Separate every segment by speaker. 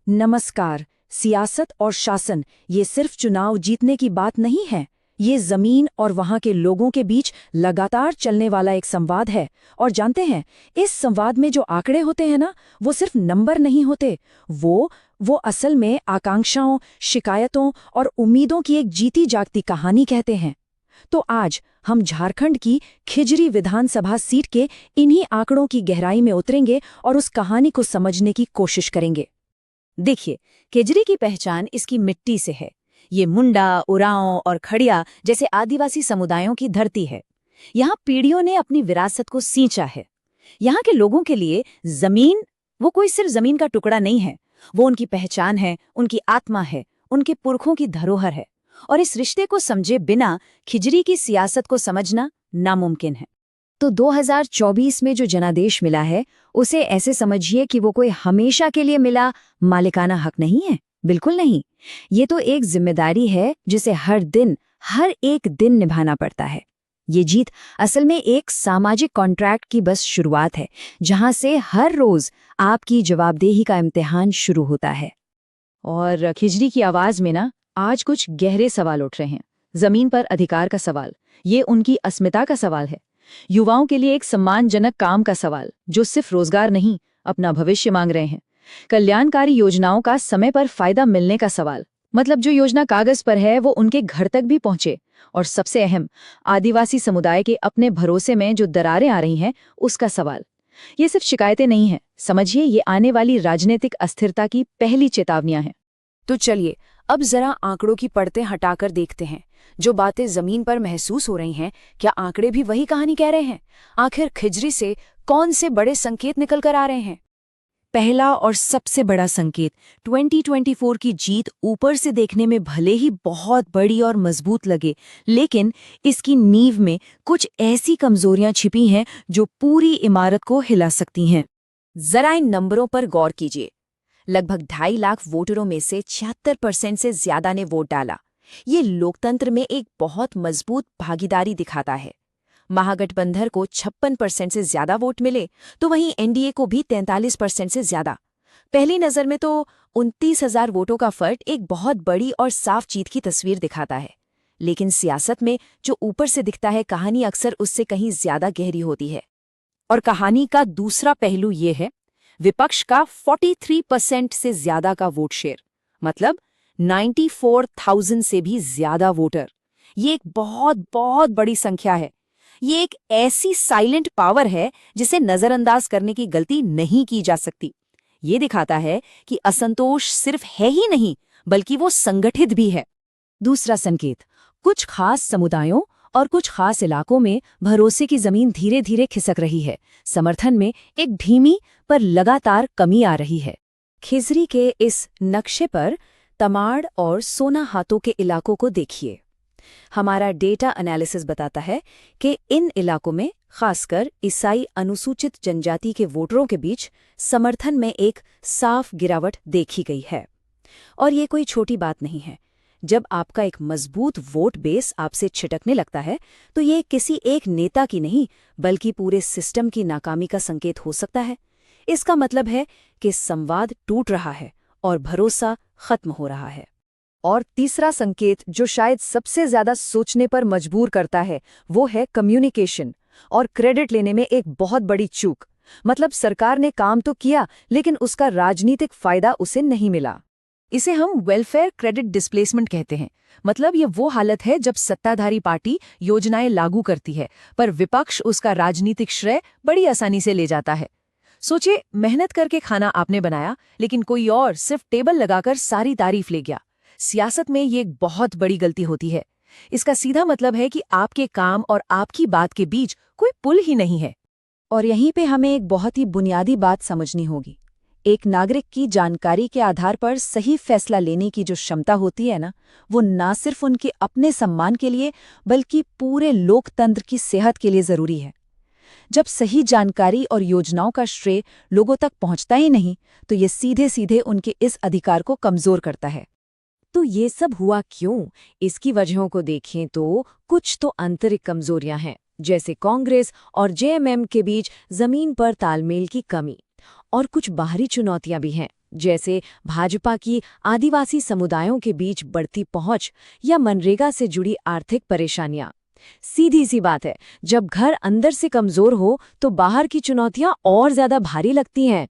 Speaker 1: नमस्कार। सियासत और शासन ये सिर्फ चुनाव जीतने की बात नहीं है। ये जमीन और वहां के लोगों के बीच लगातार चलने वाला एक संवाद है। और जानते हैं, इस संवाद में जो आंकड़े होते हैं ना, वो सिर्फ नंबर नहीं होते। वो असल में आकांक्षाओं, शिकायतों और उम्मीदों की एक जीती जागती कहानी कहते हैं। तो आज हम झारखंड की खिजरी विधानसभा सीट के इन्हीं आंकड़ों की गहराई में उतरेंगे और उस कहानी को समझने की कोशिश करेंगे।
Speaker 2: देखिए, खिजरी की पहचान इसकी मिट्टी से है। ये मुंडा, उरांव और खड़िया जैसे आदिवासी समुदायों की धरती है। यहाँ पीढ़ियों ने अपनी विरासत को सींचा है। यहाँ के लोगों के लिए जमीन वो कोई सिर्फ जमीन का टुकड़ा नहीं है, वो उनकी पहचान है, उनकी आत्मा है, उनके पुरखों की धरोहर है। और इस रिश्ते को समझे बिना खिजरी की सियासत को समझना नामुमकिन है। तो 2024 में जो जनादेश मिला है, उसे ऐसे समझिए कि वो कोई हमेशा के लिए मिला मालिकाना हक नहीं है। बिल्कुल नहीं। ये तो एक जिम्मेदारी है जिसे हर एक दिन निभाना पड़ता है। ये जीत असल में एक सामाजिक कॉन्ट्रैक्ट की बस शुरुआत है, जहां से हर रोज आपकी जवाबदेही का इम्तिहान शुरू होता है।
Speaker 1: और खिजरी की आवाज में ना आज कुछ गहरे सवाल उठ रहे हैं। जमीन पर अधिकार का सवाल, ये उनकी अस्मिता का सवाल है। युवाओं के लिए एक सम्मानजनक काम का सवाल, जो सिर्फ रोजगार नहीं, अपना भविष्य मांग रहे हैं। कल्याणकारी योजनाओं का समय पर फायदा मिलने का सवाल, मतलब जो योजना कागज पर है वो उनके घर तक भी पहुंचे। और सबसे अहम, आदिवासी समुदाय के अपने भरोसे में जो दरारें आ रही हैं, उसका सवाल। ये सिर्फ शिकायतें नहीं हैं, समझिए ये आने वाली राजनीतिक अस्थिरता की पहली चेतावनियां हैं।
Speaker 2: तो चलिए अब जरा आंकड़ों की परतें हटाकर देखते हैं। जो बातें जमीन पर महसूस हो रही हैं, क्या आंकड़े भी वही कहानी कह रहे हैं? आखिर खिजरी से कौन से बड़े संकेत निकल कर आ रहे हैं?
Speaker 1: पहला और सबसे बड़ा संकेत, 2024 की जीत ऊपर से देखने में भले ही बहुत बड़ी और मजबूत लगे, लेकिन इसकी नींव में कुछ ऐसी कमजोरियां छिपी हैं जो पूरी इमारत को हिला सकती हैं।
Speaker 2: जरा इन नंबरों पर गौर कीजिए। लगभग 2.5 लाख वोटरों में से 76% से ज्यादा ने वोट डाला। ये लोकतंत्र में एक बहुत मजबूत भागीदारी दिखाता है। महागठबंधन को 56% से ज्यादा वोट मिले, तो वहीं एनडीए को भी 43% से ज्यादा। पहली नजर में तो 29,000 वोटों का फर्क एक बहुत बड़ी और साफ जीत की तस्वीर दिखाता है। लेकिन सियासत में जो ऊपर से दिखता है, कहानी अक्सर उससे कहीं ज्यादा गहरी होती है। और कहानी का दूसरा पहलू ये है, विपक्ष का 43% से ज्यादा का वोट शेयर, मतलब 94,000 से भी ज्यादा वोटर। ये एक बहुत बहुत बड़ी संख्या है। ये एक ऐसी साइलेंट पावर है जिसे नजरअंदाज करने की गलती नहीं की जा सकती। ये दिखाता है कि असंतोष सिर्फ है ही नहीं, बल्कि वो संगठित भी है।
Speaker 1: दूसरा संकेत, कुछ खास समुदायों और कुछ खास इलाकों में भरोसे की जमीन धीरे धीरे खिसक रही है। समर्थन में एक धीमी पर लगातार कमी आ रही है।
Speaker 2: खिजरी के इस नक्शे पर तमाड़ और सोनाहातों के इलाकों को देखिए। हमारा डेटा एनालिसिस बताता है कि इन इलाकों में खासकर ईसाई अनुसूचित जनजाति के वोटरों के बीच समर्थन में एक साफ गिरावट देखी गई है। और ये कोई छोटी बात नहीं है। जब आपका एक मजबूत वोट बेस आपसे छिटकने लगता है, तो ये किसी एक नेता की नहीं, बल्कि पूरे सिस्टम की नाकामी का संकेत हो सकता है। इसका मतलब है कि संवाद टूट रहा है और भरोसा खत्म हो रहा है।
Speaker 1: और तीसरा संकेत, जो शायद सबसे ज्यादा सोचने पर मजबूर करता है, वो है कम्युनिकेशन और क्रेडिट लेने में एक बहुत बड़ी चूक। मतलब सरकार ने काम तो किया, लेकिन उसका राजनीतिक फायदा उसे नहीं मिला। इसे हम वेलफेयर क्रेडिट डिस्प्लेसमेंट कहते हैं। मतलब ये वो हालत है जब सत्ताधारी पार्टी योजनाएं लागू करती है, पर विपक्ष उसका राजनीतिक श्रेय बड़ी आसानी से ले जाता है। सोचिए, मेहनत करके खाना आपने बनाया, लेकिन कोई और सिर्फ टेबल लगाकर सारी तारीफ ले गया। सियासत में ये एक बहुत बड़ी गलती होती है। इसका सीधा मतलब है कि आपके काम और आपकी बात के बीच कोई पुल ही नहीं है। और यहीं पे हमें एक बहुत ही बुनियादी बात समझनी होगी। एक नागरिक की जानकारी के आधार पर सही फैसला लेने की जो क्षमता होती है ना, वो ना सिर्फ उनके अपने सम्मान के लिए, बल्कि पूरे लोकतंत्र की सेहत के लिए जरूरी है। जब सही जानकारी और योजनाओं का श्रेय लोगों तक पहुंचता ही नहीं, तो ये सीधे सीधे उनके इस अधिकार को कमजोर करता है। तो ये सब हुआ क्यों? इसकी वजहों को देखें तो कुछ तो आंतरिक कमजोरियां हैं, जैसे कांग्रेस और जेएमएम के बीच जमीन पर तालमेल की कमी, और कुछ बाहरी चुनौतियां भी हैं,
Speaker 2: जैसे भाजपा की आदिवासी समुदायों के बीच बढ़ती पहुंच या मनरेगा से जुड़ी आर्थिक परेशानियां। सीधी सी बात है, जब घर अंदर से कमजोर हो तो बाहर की चुनौतियां और ज्यादा भारी लगती हैं।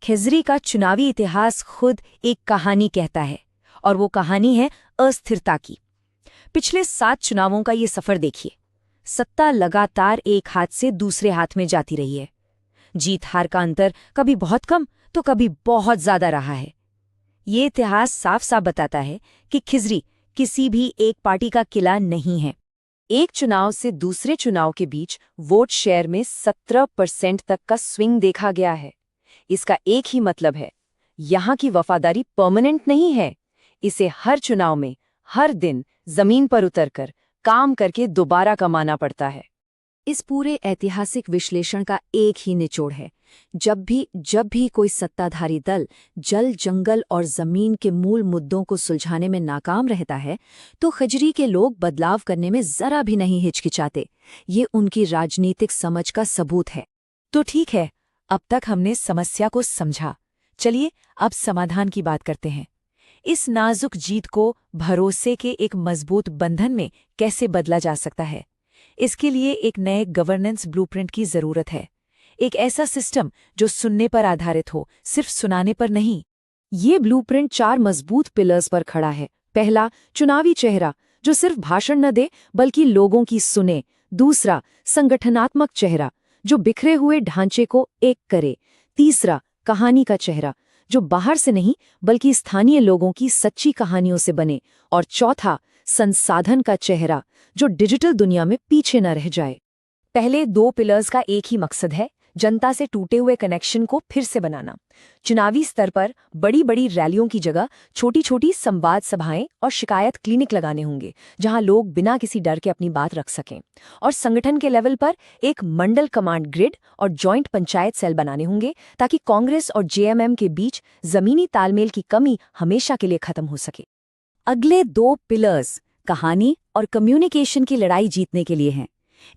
Speaker 2: खिजरी का चुनावी इतिहास खुद एक कहानी कहता है, और वो कहानी है अस्थिरता की। पिछले 7 चुनावों का ये सफर देखिए। सत्ता लगातार एक हाथ से दूसरे हाथ में जाती रही है। जीत हार का अंतर कभी बहुत कम तो कभी बहुत ज्यादा रहा है। ये इतिहास साफ साफ बताता है कि खिजरी किसी भी एक पार्टी का किला नहीं है। एक चुनाव से दूसरे चुनाव के बीच वोट शेयर में 17% तक का स्विंग देखा गया है। इसका एक ही मतलब है, यहाँ की वफादारी परमानेंट नहीं है। इसे हर चुनाव में, हर दिन जमीन पर उतरकर काम करके दोबारा कमाना पड़ता है। इस पूरे ऐतिहासिक विश्लेषण का एक ही निचोड़ है, जब भी कोई सत्ताधारी दल जल, जंगल और जमीन के मूल मुद्दों को सुलझाने में नाकाम रहता है, तो खिजरी के लोग बदलाव करने में जरा भी नहीं हिचकिचाते। ये उनकी राजनीतिक समझ का सबूत है। तो ठीक है, अब तक हमने समस्या को समझा। चलिए अब समाधान की बात करते हैं। इस नाजुक जीत को भरोसे के एक मजबूत बंधन में कैसे बदला जा सकता है? इसके लिए एक नए गवर्नेंस ब्लूप्रिंट की जरूरत है। एक ऐसा सिस्टम जो सुनने पर आधारित हो, सिर्फ सुनाने पर नहीं। ये ब्लूप्रिंट 4 मजबूत पिलर्स पर खड़ा है। पहला, चुनावी चेहरा जो सिर्फ भाषण न दे बल्कि लोगों की सुने। दूसरा, संगठनात्मक चेहरा जो बिखरे हुए ढांचे को एक करे। तीसरा, कहानी का चेहरा जो बाहर से नहीं बल्कि स्थानीय लोगों की सच्ची कहानियों से बने। और चौथा, संसाधन का चेहरा जो डिजिटल दुनिया में पीछे न रह जाए। पहले 2 पिलर्स का एक ही मकसद है, जनता से टूटे हुए कनेक्शन को फिर से बनाना। चुनावी स्तर पर बड़ी बड़ी रैलियों की जगह छोटी छोटी संवाद सभाएं और शिकायत क्लिनिक लगाने होंगे, जहां लोग बिना किसी डर के अपनी बात रख सकें। और संगठन के लेवल पर एक मंडल कमांड ग्रिड और जॉइंट पंचायत सेल बनाने होंगे, ताकि कांग्रेस और जेएमएम के बीच जमीनी तालमेल की कमी हमेशा के लिए खत्म हो सके। अगले 2 पिलर्स कहानी और कम्युनिकेशन की लड़ाई जीतने के लिए हैं।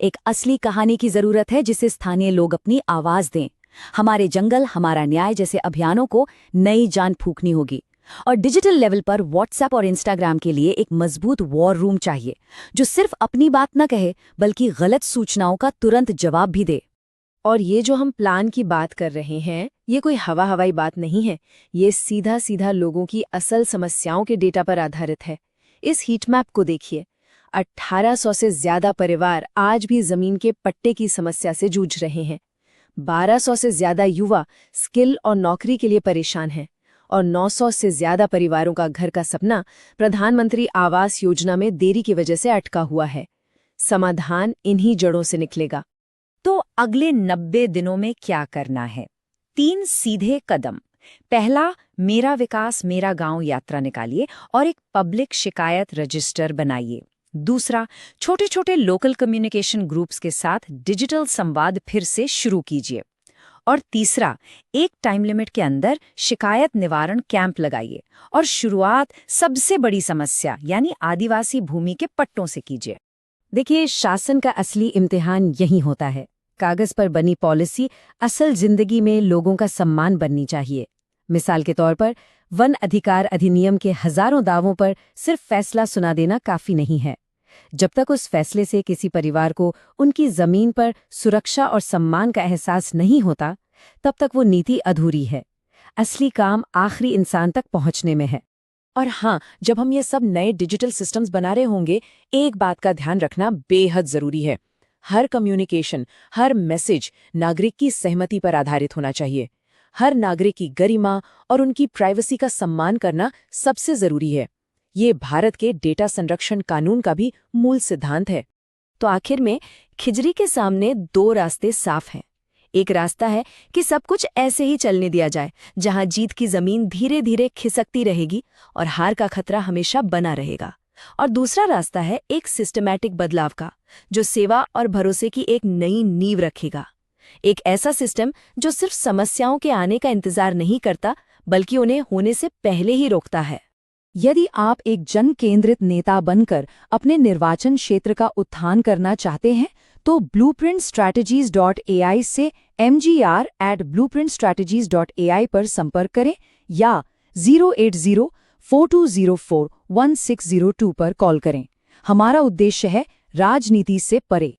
Speaker 2: एक असली कहानी की जरूरत है जिसे स्थानीय लोग अपनी आवाज दें। हमारे जंगल हमारा न्याय जैसे अभियानों को नई जान फूंकनी होगी। और डिजिटल लेवल पर व्हाट्सएप और इंस्टाग्राम के लिए एक मजबूत वॉर रूम चाहिए, जो सिर्फ अपनी बात न कहे बल्कि गलत सूचनाओं का तुरंत जवाब भी दे। और ये जो हम प्लान की बात कर रहे हैं, ये कोई हवाई बात नहीं है। ये सीधा सीधा लोगों की असल समस्याओं के डेटा पर आधारित है। इस हीट मैप को देखिए। 1800 से ज्यादा परिवार आज भी जमीन के पट्टे की समस्या से जूझ रहे हैं। 1200 से ज्यादा युवा स्किल और नौकरी के लिए परेशान हैं। और 900 से ज्यादा परिवारों का घर का सपना प्रधानमंत्री आवास योजना में देरी की वजह से अटका हुआ है। समाधान इन्हीं जड़ों से निकलेगा। तो अगले 90 दिनों में क्या करना है? 3 सीधे कदम। पहला, मेरा विकास मेरा गांव यात्रा निकालिए और एक पब्लिक शिकायत रजिस्टर बनाइए। दूसरा, छोटे छोटे लोकल कम्युनिकेशन ग्रुप्स के साथ डिजिटल संवाद फिर से शुरू कीजिए। और तीसरा, एक टाइम लिमिट के अंदर शिकायत निवारण कैंप लगाइए और शुरुआत सबसे बड़ी समस्या यानी आदिवासी भूमि के पट्टों से कीजिए। देखिए, शासन का असली इम्तिहान यही होता है। कागज पर बनी पॉलिसी असल जिंदगी में लोगों का सम्मान बननी चाहिए। मिसाल के तौर पर वन अधिकार अधिनियम के हजारों दावों पर सिर्फ फैसला सुना देना काफी नहीं है। जब तक उस फैसले से किसी परिवार को उनकी जमीन पर सुरक्षा और सम्मान का एहसास नहीं होता, तब तक वो नीति अधूरी है। असली काम आखिरी इंसान तक पहुंचने में है। और हाँ, जब हम ये सब नए डिजिटल सिस्टम्स बना रहे होंगे, एक बात का ध्यान रखना बेहद जरूरी है। हर कम्युनिकेशन, हर मैसेज नागरिक की सहमति पर आधारित होना चाहिए। हर नागरिक की गरिमा और उनकी प्राइवेसी का सम्मान करना सबसे जरूरी है। ये भारत के डेटा संरक्षण कानून का भी मूल सिद्धांत है। तो आखिर में खिजरी के सामने 2 रास्ते साफ हैं। एक रास्ता है कि सब कुछ ऐसे ही चलने दिया जाए, जहां जीत की जमीन धीरे धीरे खिसकती रहेगी और हार का खतरा हमेशा बना रहेगा। और दूसरा रास्ता है एक सिस्टमैटिक बदलाव का, जो सेवा और भरोसे की एक नई नींव रखेगा। एक ऐसा सिस्टम जो सिर्फ समस्याओं के आने का इंतजार नहीं करता, बल्कि उन्हें होने से पहले ही रोकता है। यदि आप एक जन केंद्रित नेता बनकर अपने निर्वाचन क्षेत्र का उत्थान करना चाहते हैं, तो blueprintstrategies.ai से mgr@blueprintstrategies.ai पर संपर्क करें
Speaker 1: या 08042041602 पर कॉल करें। हमारा उद्देश्य है राजनीति से परे।